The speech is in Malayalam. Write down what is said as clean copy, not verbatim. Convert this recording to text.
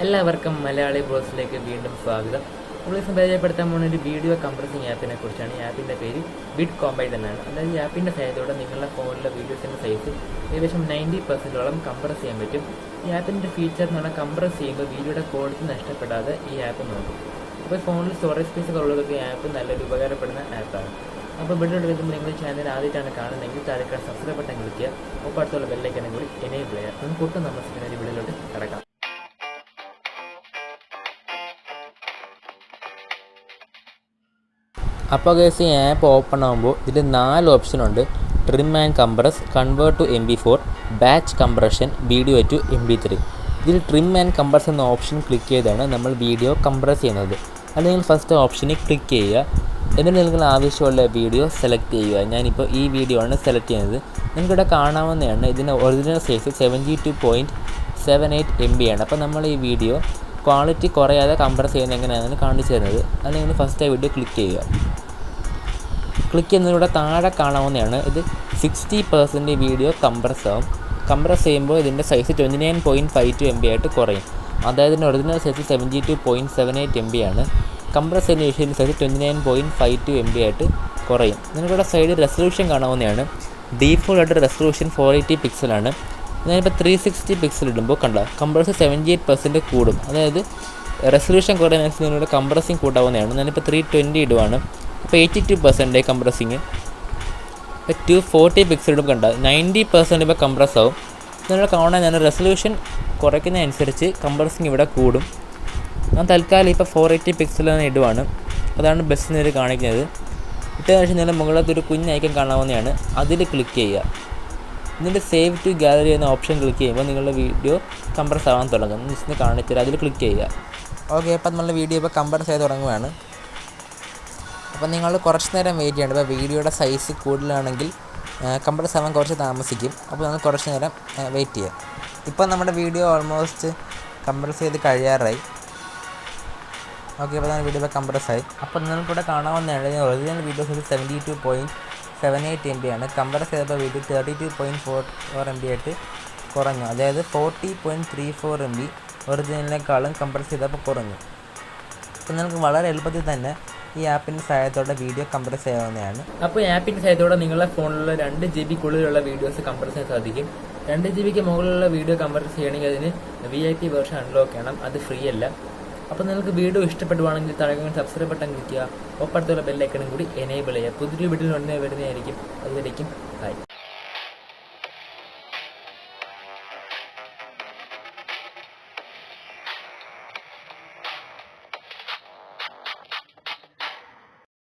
എല്ലാവർക്കും മലയാളി ബ്രോസിലേക്ക് വീണ്ടും സ്വാഗതം. നമ്മൾ പരിചയപ്പെടുത്താൻ പോകുന്ന ഒരു വീഡിയോ കംപ്രസിംഗ് ആപ്പിനെ കുറിച്ചാണ്. ഈ ആപ്പിൻ്റെ പേര് ബിറ്റ് കോമ്പൈറ്റ് എന്നാണ്. അതായത് ഈ ആപ്പിൻ്റെ സഹായത്തോടെ നിങ്ങളുടെ ഫോണിലെ വീഡിയോസിൻ്റെ സൈസ് ഏകദേശം 90% കംപ്രസ് ചെയ്യാൻ പറ്റും. ഈ ആപ്പിൻ്റെ ഫീച്ചർ എന്ന് പറഞ്ഞാൽ കംപ്രസ് ചെയ്യുമ്പോൾ വീഡിയോയുടെ ക്വാളിറ്റി നഷ്ടപ്പെടാതെ ഈ ആപ്പ് നോക്കും. അപ്പോൾ ഫോണിൽ സ്റ്റോറേജ് സ്പേസ് ഉള്ളതൊക്കെ ഈ ആപ്പ് നല്ലൊരു ഉപകാരപ്പെടുന്ന ആപ്പാണ്. അപ്പോൾ വീഡിയോ എടുക്കുമ്പോൾ നിങ്ങൾ ചാനൽ ആദ്യമായിട്ടാണ് കാണുന്നതെങ്കിൽ താഴെ സബ്സ്ക്രൈബ് ബട്ടൺ ക്ലിക്ക് ചെയ്യുക. ഒപ്പം അടുത്തുള്ള ബെല്ലൈക്കനും കൂടി എനേബിൾ ചെയ്യുക. നമുക്ക് ഒട്ടും താമസിക്കുന്ന ഒരു വീഡിയോയിലോട്ട് കിടക്കാം. അപ്പോൾ ഗൈസ് ഈ ആപ്പ് ഓപ്പൺ ആകുമ്പോൾ ഇതിൽ 4 ഓപ്ഷനുണ്ട്. Trim and compress, convert to MP4, batch compression, video to MP3. ഇതിൽ ട്രിം ആൻഡ് കംപ്രസ് എന്ന ഓപ്ഷൻ ക്ലിക്ക് ചെയ്താണ് നമ്മൾ വീഡിയോ കംപ്രസ് ചെയ്യുന്നത്. അത് നിങ്ങൾ ഫസ്റ്റ് ഓപ്ഷനിൽ ക്ലിക്ക് ചെയ്യുക. എന്നിട്ട് നിങ്ങൾ ആവശ്യമുള്ള വീഡിയോ സെലക്ട് ചെയ്യുക. ഞാനിപ്പോൾ ഈ വീഡിയോ ആണ് സെലക്ട് ചെയ്യുന്നത്. നിങ്ങൾക്കിവിടെ കാണാവുന്നതാണ് ഇതിൻ്റെ ഒറിജിനൽ സൈസ് 72.78 MB ആണ്. അപ്പോൾ നമ്മൾ ഈ വീഡിയോ ക്വാളിറ്റി കുറയാതെ കംപ്രസ് ചെയ്യുന്നത് എങ്ങനെയാണെന്ന് കാണിച്ചു തരുന്നത്. അത് നിങ്ങൾ ഫസ്റ്റ് ആ വീഡിയോ ക്ലിക്ക് ചെയ്യുക. ക്ലിക്ക് ചെയ്യുന്നതിലൂടെ താഴെ കാണാവുന്നതാണ് ഇത് 60% വീഡിയോ കംപ്രസ് ആവും. കംപ്രസ് ചെയ്യുമ്പോൾ ഇതിൻ്റെ സൈസ് 29.52 MB ആയിട്ട് കുറയും. അതായത് ഇതിൻ്റെ ഒറിജിനൽ സൈസ് 72.78 MB ആണ്. കംപ്രസ് ചെയ്യുന്ന വിഷയത്തിൻ്റെ സൈസ് 29.52 MB ആയിട്ട് കുറയും. നിങ്ങൾക്കിവിടെ സൈഡിൽ റെസൊല്യൂഷൻ കാണാവുന്നതാണ്. ഡീഫോൾട്ട് ആയിട്ട് റെസൊല്യൂഷൻ 480 പിക്സലാണ്. ഞാനിപ്പോൾ 360 പിക്സൽ ഇടുമ്പോൾ കണ്ട കംപ്രസ് 78% കൂടും. അതായത് റെസൊല്യൂഷൻ കുറയുന്ന നിങ്ങളുടെ കംപ്രസിങ് കൂട്ടാവുന്നതാണ്. ഞാനിപ്പോൾ 320 ഇടുവാണ്. ഇപ്പോൾ 82% കംപ്രസിങ്. ഇപ്പോൾ 240 പിക്സൽ ഇടുമ്പോൾ കണ്ട 90% ഇപ്പോൾ കംപ്രസ് ആവും. നിങ്ങൾ കാണാൻ ഞാൻ റെസൊല്യൂഷൻ കുറയ്ക്കുന്നതനുസരിച്ച് കംപ്രസിങ് ഇവിടെ കൂടും. ഞാൻ തൽക്കാലം ഇപ്പോൾ 480 പിക്സൽ ഇടുവാണ്. അതാണ് ബെസ്റ്റ് നേര് കാണിക്കുന്നത്. ഇട്ടതിന് ശേഷം നിങ്ങൾ മുകളിലത്തൊരു കുഞ്ഞ് ഐക്കൺ കാണാവുന്നതാണ്. അതിൽ ക്ലിക്ക് ചെയ്യുക. എന്നിട്ട് സേവ് ടു ഗാലറി എന്ന ഓപ്ഷൻ ക്ലിക്ക് ചെയ്യുമ്പോൾ നിങ്ങളുടെ വീഡിയോ കംപ്രസ് ആവാൻ തുടങ്ങും. ജസ്റ്റ് കാണിച്ചാൽ അതിൽ ക്ലിക്ക് ചെയ്യുക. ഓക്കെ, അപ്പോൾ നമ്മളുടെ വീഡിയോ ഇപ്പോൾ കംപ്രസ് ചെയ്ത് തുടങ്ങുകയാണ്. അപ്പോൾ നിങ്ങൾ കുറച്ച് നേരം വെയിറ്റ് ചെയ്യേണ്ടത്. ഇപ്പോൾ വീഡിയോയുടെ സൈസ് കൂടുതലാണെങ്കിൽ കംപ്രസ് ആവാൻ കുറച്ച് താമസിക്കും. അപ്പോൾ നമ്മൾ കുറച്ച് നേരം വെയിറ്റ് ചെയ്യുക. ഇപ്പോൾ നമ്മുടെ വീഡിയോ ഓൾമോസ്റ്റ് കംപ്രസ് ചെയ്ത് കഴിയാറായി. ഓക്കെ, അപ്പോൾ നമ്മുടെ വീഡിയോ ഇപ്പോൾ കംപ്രസ് ആയി. അപ്പോൾ നിങ്ങൾക്കിവിടെ കാണാവുന്നതാണ് ഒറിജിനൽ വീഡിയോ സൈസ് 72.78 MB ആണ്. കംപ്രസ് ചെയ്തപ്പോൾ വീഡിയോ 32.44 MB ആയിട്ട് കുറഞ്ഞു. അതായത് 40.34 MB ഒറിജിനലിനേക്കാളും കംപ്രസ് ചെയ്തപ്പോൾ കുറഞ്ഞു. അപ്പോൾ നിങ്ങൾക്ക് വളരെ എളുപ്പത്തിൽ തന്നെ ഈ ആപ്പിൻ്റെ സഹായത്തോടെ വീഡിയോ കംപ്രസ് ചെയ്യാവുന്നതാണ്. അപ്പോൾ ഈ ആപ്പിൻ്റെ സഹായത്തോടെ നിങ്ങളുടെ ഫോണിലുള്ള 2 GB വീഡിയോസ് കംപ്രസ് ചെയ്യാൻ സാധിക്കും. 2 GB മുകളിലുള്ള വീഡിയോ കംപ്രസ് ചെയ്യണമെങ്കിൽ അതിന് VIP വേർഷൻ അൺലോക്ക് ചെയ്യണം. അത് ഫ്രീ അല്ല. അപ്പോൾ നിങ്ങൾക്ക് വീഡിയോ ഇഷ്ടപ്പെടുവാണെങ്കിൽ താഴെ സബ്സ്ക്രൈബ് ബട്ടൺ ക്ലിക്ക് ചെയ്യുക. ഒപ്പടുത്തുള്ള ബെല്ലൈക്കണും കൂടി എനേബിൾ ചെയ്യുക. പുതിയൊരു വീഡിയോ ഉടനെ വരുന്നതായിരിക്കും. അതുവരേക്കും ബൈ.